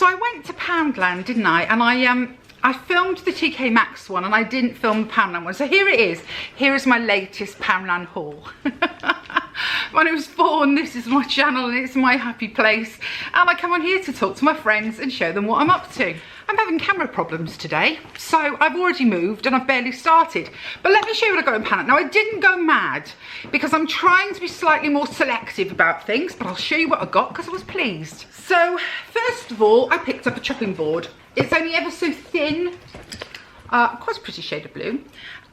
So I went to Poundland, didn't I? And I filmed the TK Maxx one and I didn't film the Poundland one. So here it is. Here is my latest Poundland haul. My name is Fawn, this is my channel and it's my happy place. And I come on here to talk to my friends and show them what I'm up to. I'm having camera problems today, so I've already moved and I've barely started. But let me show you what I got in Poundland. Now I didn't go mad because I'm trying to be slightly more selective about things, but I'll show you what I got because I was pleased. So first of all, I picked up a chopping board. It's only ever so thin, quite a pretty shade of blue.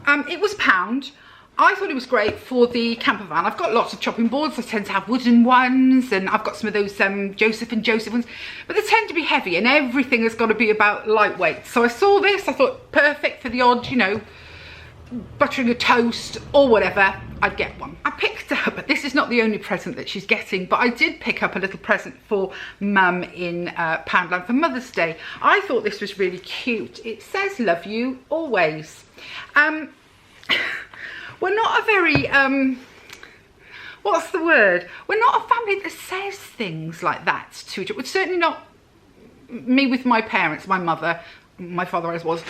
It was £1. I thought it was great for the camper van. I've got lots of chopping boards. I tend to have wooden ones and I've got some of those Joseph and Joseph ones, but they tend to be heavy and everything has got to be about lightweight. So I saw this, I thought perfect for the odd, you know, buttering a toast or whatever, I'd get one. I picked up, this is not the only present that she's getting, but I did pick up a little present for Mum in Poundland for Mother's Day. I thought this was really cute. It says love you always. We're not a very, what's the word? We're not a family that says things like that to each other. It's certainly not me with my parents, my mother, my father as was.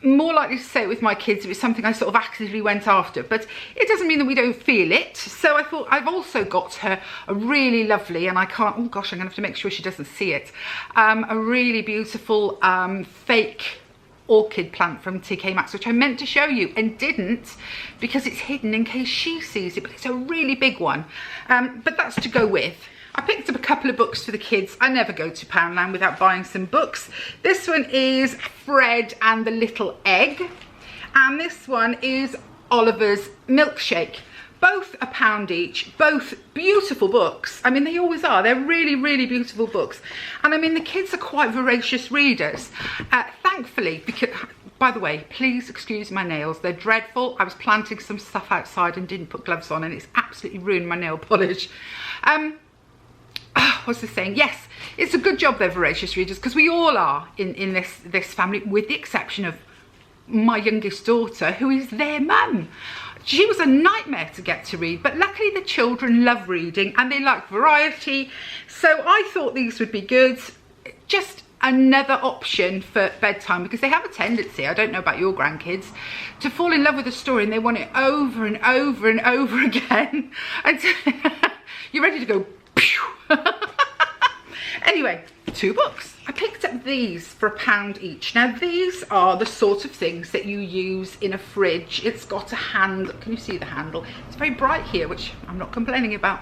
More likely to say it with my kids if it's something I sort of actively went after, but it doesn't mean that we don't feel it. So I thought I've also got her a really lovely, and I can't, oh gosh, I'm gonna have to make sure she doesn't see it, a really beautiful fake orchid plant from TK Maxx, which I meant to show you and didn't because it's hidden in case she sees it, but it's a really big one. But that's to go with. I picked up a couple of books for the kids. I never go to Poundland without buying some books. This one is Fred and the Little Egg, and this one is Oliver's Milkshake. Both £1 each, both beautiful books. I mean, they always are. They're really, really beautiful books. And I mean, the kids are quite voracious readers. Thankfully, because, by the way, please excuse my nails. They're dreadful. I was planting some stuff outside and didn't put gloves on and it's absolutely ruined my nail polish. What's this saying? Yes, it's a good job they're voracious readers because we all are in this family, with the exception of my youngest daughter, who is their mum. She was a nightmare to get to read, but luckily the children love reading and they like variety. So I thought these would be good. Just another option for bedtime, because they have a tendency, I don't know about your grandkids, to fall in love with a story and they want it over and over and over again. And you're ready to go, pew. Anyway, 2 books. I picked up these for £1 each. Now these are the sort of things that you use in a fridge. It's got a handle. Can you see the handle? It's very bright here, which I'm not complaining about.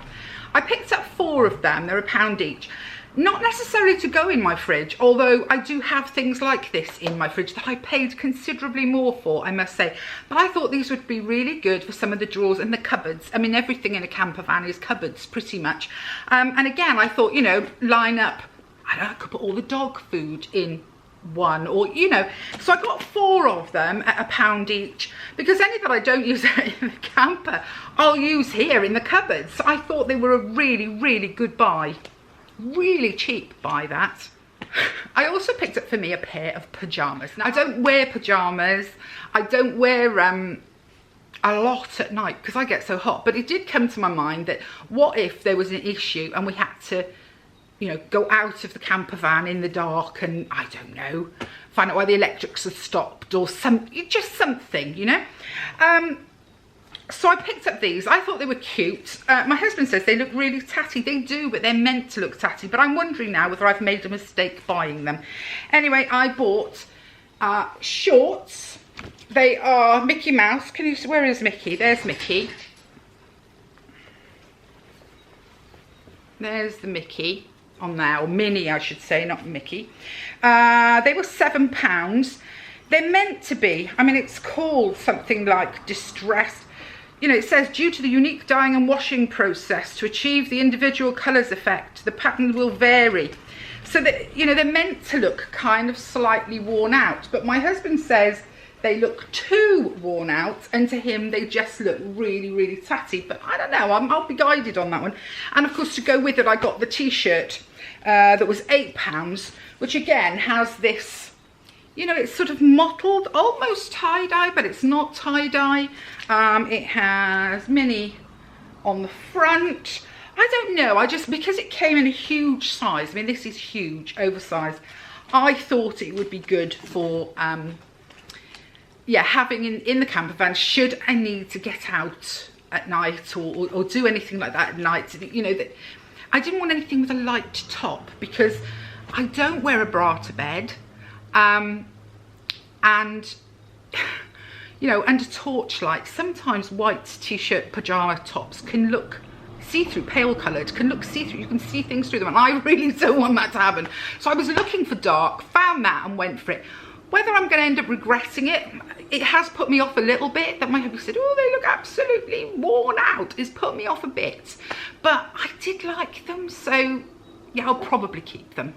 I picked up 4 of them. They're £1 each. Not necessarily to go in my fridge, although I do have things like this in my fridge that I paid considerably more for, I must say. But I thought these would be really good for some of the drawers and the cupboards. I mean, everything in a camper van is cupboards, pretty much. And again, I thought, you know, line up, I don't know, I could put all the dog food in one, or, you know. So I got 4 of them at £1 each, because any that I don't use in the camper, I'll use here in the cupboards. So I thought they were a really, really good buy. Really cheap buy that. I also picked up for me a pair of pajamas. Now I don't wear pajamas. I don't wear a lot at night because I get so hot, but it did come to my mind that what if there was an issue and we had to, you know, go out of the camper van in the dark and, I don't know, find out why the electrics had stopped or just something, you know. So I picked up these. I thought they were cute. My husband says they look really tatty. They do, but they're meant to look tatty. But I'm wondering now whether I've made a mistake buying them. Anyway, I bought shorts. They are Mickey Mouse. Can you see, where is Mickey? There's Mickey. There's the Mickey on there, or Minnie I should say, not Mickey. They were £7. They're meant to be, I mean, it's called something like distressed. You know, it says, due to the unique dyeing and washing process to achieve the individual colours effect, the pattern will vary. So that, you know, they're meant to look kind of slightly worn out. But my husband says they look too worn out, and to him they just look really, really tatty. But I don't know, I'll be guided on that one. And of course, to go with it, I got the t-shirt that was £8, which again has this, you know, it's sort of mottled, almost tie-dye, but it's not tie-dye. It has Minnie on the front. I don't know, because it came in a huge size, I mean this is huge, oversized, I thought it would be good for yeah, having in the camper van should I need to get out at night or do anything like that at night. You know, that I didn't want anything with a light top because I don't wear a bra to bed, and you know, under torchlight sometimes white t-shirt pajama tops can look see-through, pale coloured, can look see-through, you can see things through them, and I really don't want that to happen. So I was looking for dark, found that and went for it. Whether I'm going to end up regretting it, it has put me off a little bit. That my hubby said, oh, they look absolutely worn out. It's put me off a bit. But I did like them, so yeah, I'll probably keep them.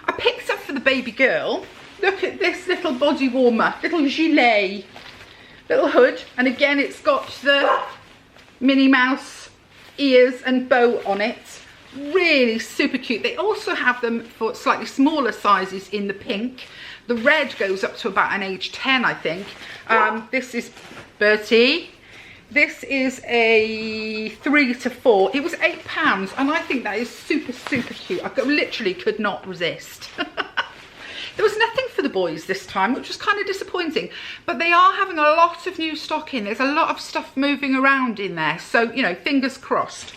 I picked up for the baby girl, look at this little body warmer, little gilet, little hood. And again, it's got the Minnie Mouse ears and bow on it. Really super cute. They also have them for slightly smaller sizes in the pink. The red goes up to about an age 10, I think. This is Bertie. This is a 3 to 4. It was £8, and I think that is super, super cute. I literally could not resist. There was nothing for the boys this time, which was kind of disappointing. But they are having a lot of new stock in. There's a lot of stuff moving around in there. So, you know, fingers crossed.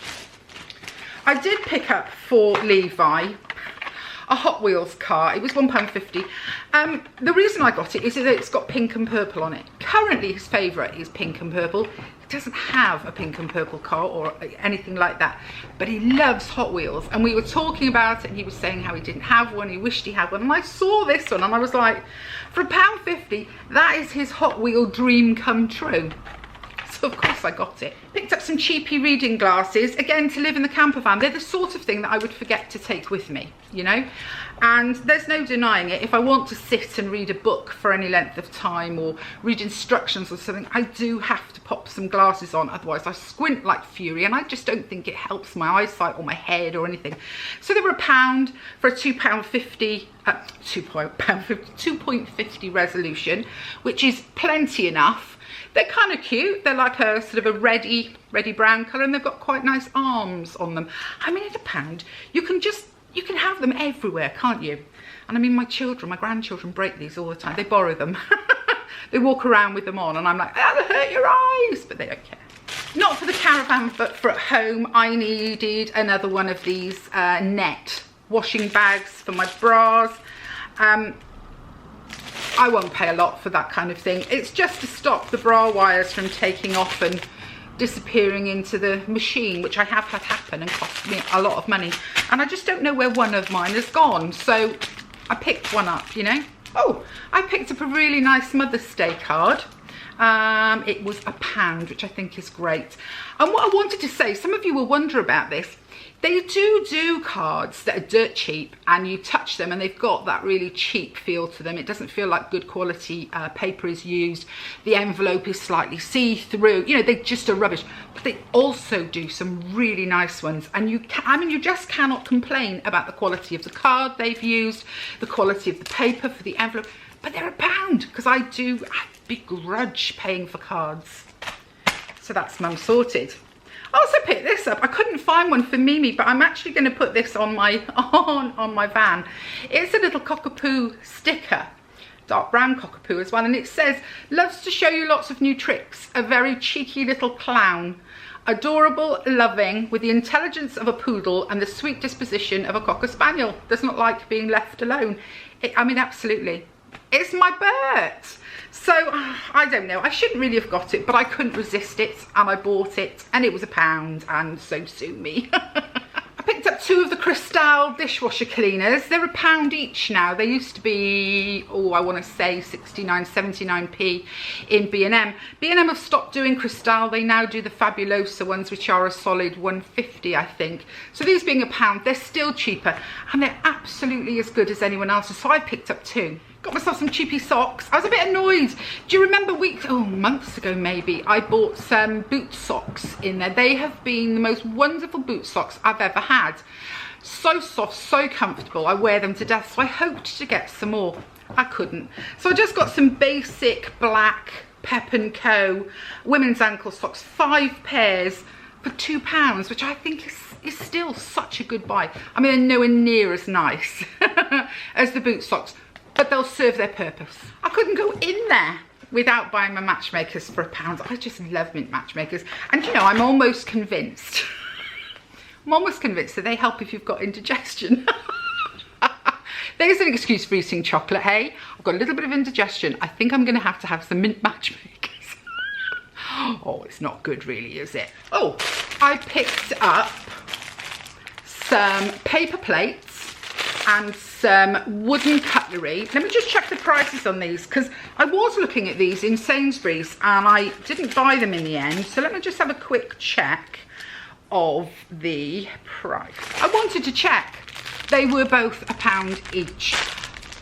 I did pick up for Levi a Hot Wheels car. It was £1.50. The reason I got it is that it's got pink and purple on it. Currently his favourite is pink and purple. He doesn't have a pink and purple car or anything like that, but he loves Hot Wheels, and we were talking about it and he was saying how he didn't have one, he wished he had one, and I saw this one and I was like, for £1.50, that is his Hot Wheel dream come true. So of course I got it. Picked up some cheapy reading glasses, again to live in the camper van. They're the sort of thing that I would forget to take with me, you know, and there's no denying it. If I want to sit and read a book for any length of time or read instructions or something, I do have to pop some glasses on, otherwise I squint like fury, and I just don't think it helps my eyesight or my head or anything. So they were £1 for a £2.50 2.50 resolution, which is plenty enough. They're kind of cute. They're like a sort of a reddy brown colour, and they've got quite nice arms on them. I mean, at £1, you can have them everywhere, can't you? And I mean, my grandchildren break these all the time. They borrow them. They walk around with them on, and I'm like, that'll hurt your eyes, but they don't care. Not for the caravan, but for at home, I needed another one of these net washing bags for my bras. I won't pay a lot for that kind of thing. It's just to stop the bra wires from taking off and disappearing into the machine, which I have had happen and cost me a lot of money. And I just don't know where one of mine has gone. So I picked one up, you know. Oh, I picked up a really nice Mother's Day card. It was £1, which I think is great. And what I wanted to say, some of you will wonder about this. They do cards that are dirt cheap, and you touch them and they've got that really cheap feel to them. It doesn't feel like good quality paper is used. The envelope is slightly see-through. You know, they just are rubbish. But they also do some really nice ones, and you just cannot complain about the quality of the card they've used, the quality of the paper for the envelope. But they're £1 because I begrudge paying for cards. So that's Mum sorted. I also picked this up. I couldn't find one for Mimi, but I'm actually going to put this on my on my van. It's a little cockapoo sticker, dark brown cockapoo as well, and it says, loves to show you lots of new tricks, a very cheeky little clown, adorable, loving, with the intelligence of a poodle and the sweet disposition of a cocker spaniel, does not like being left alone. I mean, absolutely. It's my Bert. So I don't know, I shouldn't really have got it, but I couldn't resist it and I bought it, and it was £1, and so sue me. I picked up 2 of the Crustal dishwasher cleaners. They're £1 each now. They used to be, oh, I want to say 69, 79p in B&M. B&M have stopped doing Crustal. They now do the Fabulosa ones, which are a solid £1.50, I think. So these being £1, they're still cheaper, and they're absolutely as good as anyone else's. So I picked up 2. Got myself some cheapy socks. I was a bit annoyed. Do you remember months ago maybe, I bought some boot socks in there. They have been the most wonderful boot socks I've ever had. So soft, so comfortable. I wear them to death. So I hoped to get some more. I couldn't. So I just got some basic black Pep & Co women's ankle socks, 5 pairs for £2, which I think is still such a good buy. I mean, they're nowhere near as nice as the boot socks, but they'll serve their purpose. I couldn't go in there without buying my matchmakers for £1. I just love mint matchmakers. And you know, I'm almost convinced, that they help if you've got indigestion. There's an excuse for eating chocolate, hey? I've got a little bit of indigestion. I think I'm gonna have to have some mint matchmakers. Oh, it's not good really, is it? Oh, I picked up some paper plates and some wooden cutlery. Let me just check the prices on these, because I was looking at these in Sainsbury's and I didn't buy them in the end. So let me just have a quick check of the price. I wanted to check. They were both £1 each.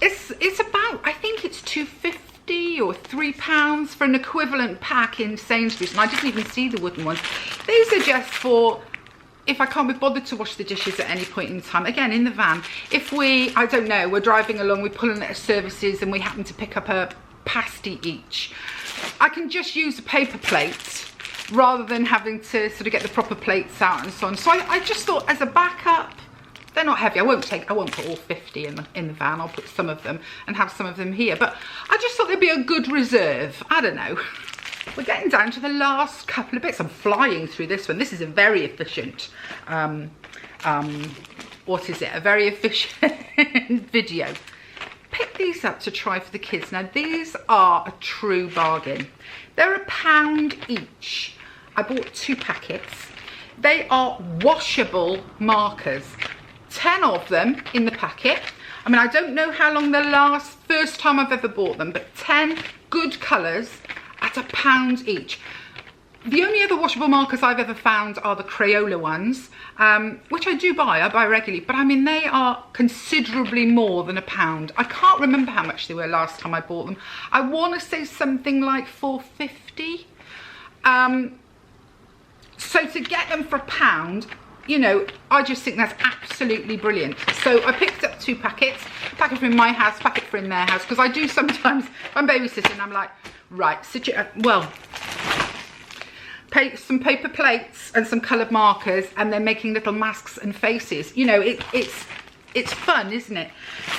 It's about, I think it's £2.50 or £3 for an equivalent pack in Sainsbury's, and I didn't even see the wooden ones. These are just for if I can't be bothered to wash the dishes at any point in time, again in the van. If I don't know, we're driving along, we're pulling at services and we happen to pick up a pasty each, I can just use a paper plate rather than having to sort of get the proper plates out and so on. So I just thought, as a backup, they're not heavy. I won't put all 50 in the van. I'll put some of them and have some of them here. But I just thought they'd be a good reserve. I don't know. We're getting down to the last couple of bits. I'm flying through this one. This is a very efficient, what is it? A very efficient video. Pick these up to try for the kids. Now, these are a true bargain. They're £1 each. I bought 2 packets. They are washable markers. 10 of them in the packet. I mean, I don't know how long they last, first time I've ever bought them, but 10 good colours at £1 each. The only other washable markers I've ever found are the Crayola ones, which I buy regularly, but I mean, they are considerably more than £1. I can't remember how much they were last time I bought them. I want to say something like £4.50. So to get them for £1, you know, I just think that's absolutely brilliant. So I picked up 2 packets, packet from my house, packet from their house, because I do sometimes, if I'm babysitting, I'm like, right, some paper plates and some coloured markers, and they're making little masks and faces. You know, it's fun, isn't it?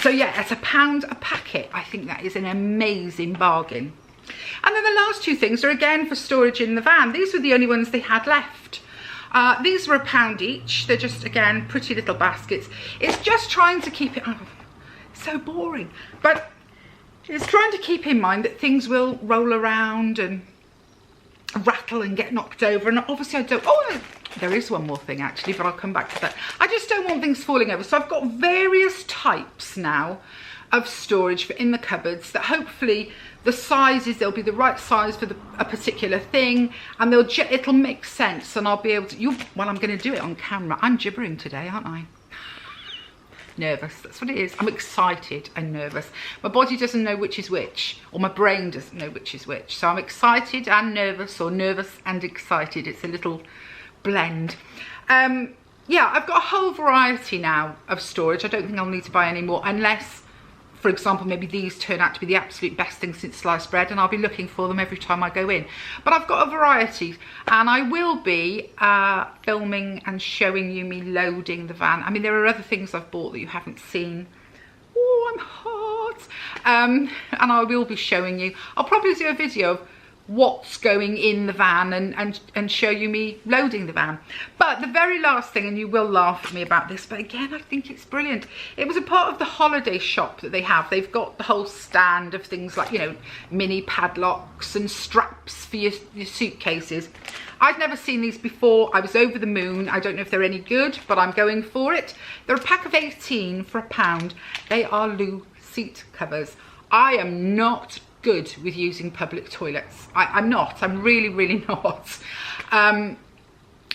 So yeah, at £1 a packet, I think that is an amazing bargain. And then the last 2 things are again for storage in the van. These were the only ones they had left. These were £1 each. They're just, again, pretty little baskets. It's just trying to keep it, oh, so boring, but it's trying to keep in mind that things will roll around and rattle and get knocked over. And obviously I don't, oh, there is one more thing actually, but I'll come back to that. I just don't want things falling over. So I've got various types now of storage for in the cupboards that hopefully the sizes, they'll be the right size for a particular thing, and it'll make sense, and I'll be able to, well, I'm going to do it on camera. I'm gibbering today, aren't I? Nervous, that's what it is. I'm excited and nervous. My body doesn't know which is which, or my brain doesn't know which is which. So I'm excited and nervous, or nervous and excited. It's a little blend. Yeah, I've got a whole variety now of storage. I don't think I'll need to buy any more, unless, for example, maybe these turn out to be the absolute best thing since sliced bread, and I'll be looking for them every time I go in. But I've got a variety, and I will be filming and showing you me loading the van. I mean, there are other things I've bought that you haven't seen. Oh, I'm hot. And I will be showing you. I'll probably do a video of what's going in the van and show you me loading the van. But the very last thing, and you will laugh at me about this, but again, I think it's brilliant. It was a part of the holiday shop that they have. They've got the whole stand of things like, you know, mini padlocks and straps for your suitcases. I'd never seen these before. I was over the moon. I don't know if they're any good, but I'm going for it. They're a pack of 18 for £1. They are loo seat covers. I am not good with using public toilets. I'm not. I'm really, really not. And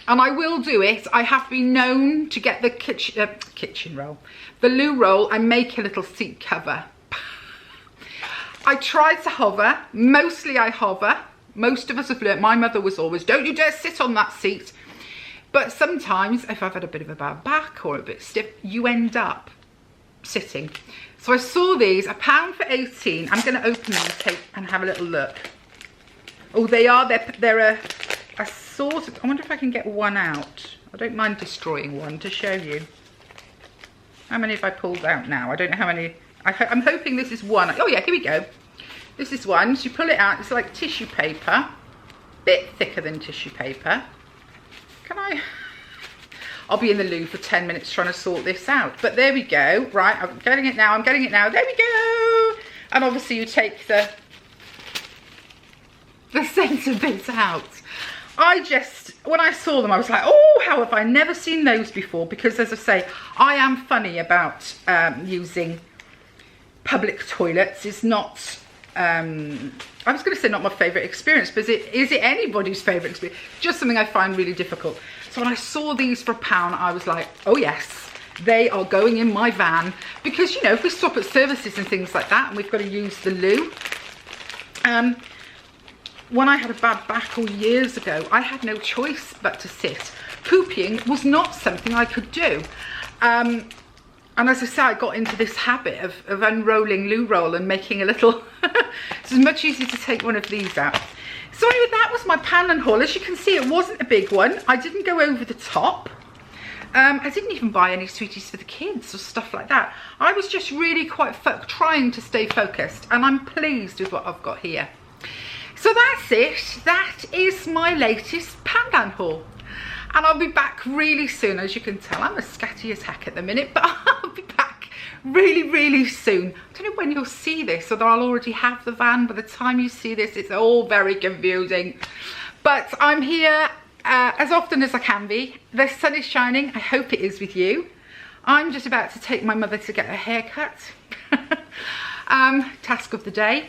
I will do it. I have been known to get the kitchen roll, the loo roll, and make a little seat cover. I tried to hover. Mostly I hover. Most of us have learnt. My mother was always, don't you dare sit on that seat. But sometimes, if I've had a bit of a bad back or a bit stiff, you end up sitting. So I saw these, £1 for 18. I'm going to open them and have a little look. Oh, they're a sorted. I wonder if I can get one out. I don't mind destroying one to show you. How many have I pulled out now? I don't know how many. I'm hoping this is one. Oh yeah, here we go. This is one. So you pull it out. It's like tissue paper. Bit thicker than tissue paper. Can I? I'll be in the loo for 10 minutes trying to sort this out. But there we go. Right, I'm getting it now. I'm getting it now. There we go. And obviously you take the centre bit out. When I saw them, I was like, oh, how have I never seen those before? Because as I say, I am funny about using public toilets. It's not, I was going to say not my favourite experience, but is it anybody's favourite experience? Just something I find really difficult. So when I saw these for £1, I was like, oh yes, they are going in my van. Because, you know, if we stop at services and things like that and we've got to use the loo. When I had a bad back all years ago, I had no choice but to sit. Pooping was not something I could do. And as I say, I got into this habit of unrolling loo roll and making a little... It's much easier to take one of these out. So anyway, that was my Poundland haul. As you can see, it wasn't a big one. I didn't go over the top. I didn't even buy any sweeties for the kids or stuff like that. I was just really quite trying to stay focused, and I'm pleased with what I've got here. So that's it. That is my latest Poundland haul. And I'll be back really soon. As you can tell, I'm as scatty as heck at the minute, but I'll be back really, really soon. I don't know when you'll see this, whether I'll already have the van by the time you see this. It's all very confusing. But I'm here as often as I can be. The sun is shining. I hope it is with you. I'm just about to take my mother to get her hair cut. Task of the day.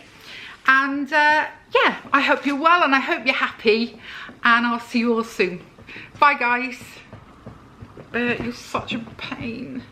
And yeah, I hope you're well and I hope you're happy. And I'll see you all soon. Bye guys. You're such a pain.